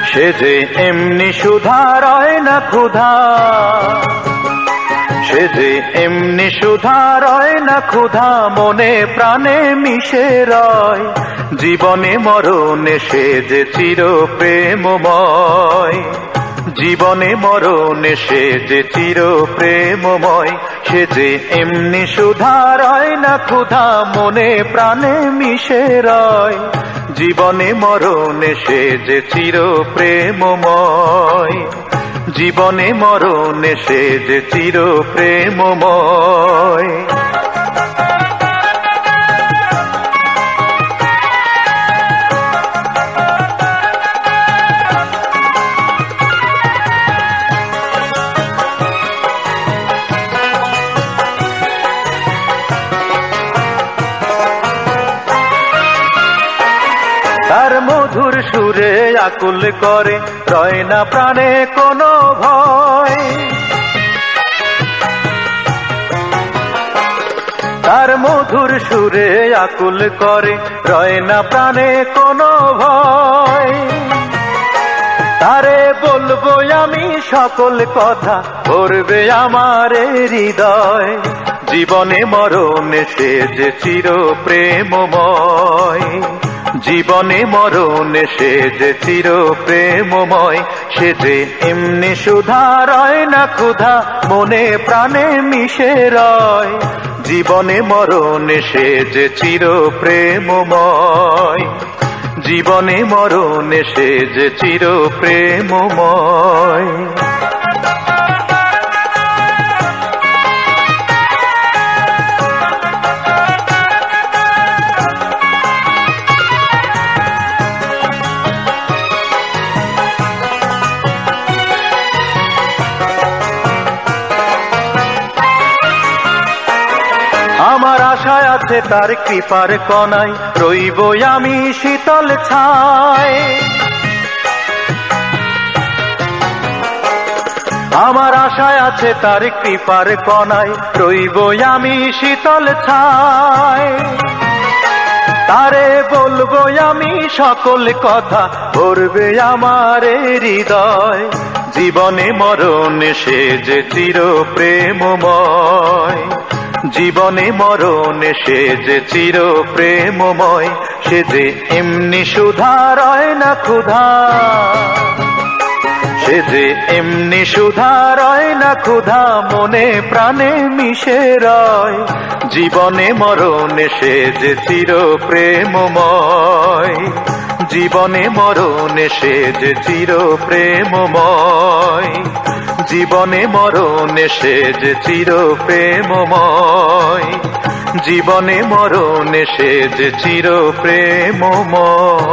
সে যে এমনি সুধা রয় না ক্ষুধা, সে যে এমনি সুধা রয় না ক্ষুধা, মনে প্রাণে মিশে রয়। জীবনে মরণে সে যে চির প্রেমময়, জীবনে মরণে সে যে চির প্রেমময়। সে যে এমনি সুধা রয় না ক্ষুধা, মনে প্রাণে মিশে রয়। জীবনে মরণে সে যে চির প্রেমময়, জীবনে মরণে সে যে চির প্রেমময়। তার মধুর সুরে আকুল করে, রয় না প্রাণে কোনো ভয়। তার মধুর সুরে আকুল করে, রয় না প্রাণে কোনো ভয়। তারে বলবো আমি সকল কথা, ভরবে আমার হৃদয়। জীবনে মরণে সে যে চির প্রেমময়, জীবনে মরণে সে যে চির প্রেমময়। সে যে এমনি সুধা রয় না ক্ষুধা, মনে প্রাণে মিশে রয়। জীবনে মরণে সে যে চির প্রেমময়, জীবনে মরণে সে যে চির প্রেমময়। আমার আশায় আছে তার কৃপার কণায়, রইব আমি শীতল ছায়। আমার আশায় আছে তার কৃপার কণায়, রইব আমি শীতল ছায়। তারে বলবো আমি সকল কথা, ভরবে আমার হৃদয়। জীবনে মরণে সে যে চির প্রেমময়, জীবনে মরণে সে যে চির প্রেমময়। সে যে এমনি সুধা রয় না ক্ষুধা, সে যে এমনি সুধা রয় না ক্ষুধা, মনে প্রাণে মিশে রয়। জীবনে মরণে সে যে চির প্রেমময়, জীবনে মরণে সে যে চির প্রেমময়। জীবনে মরণে সে যে চির প্রেমময়, জীবনে মরণে সে যে চির প্রেমময়।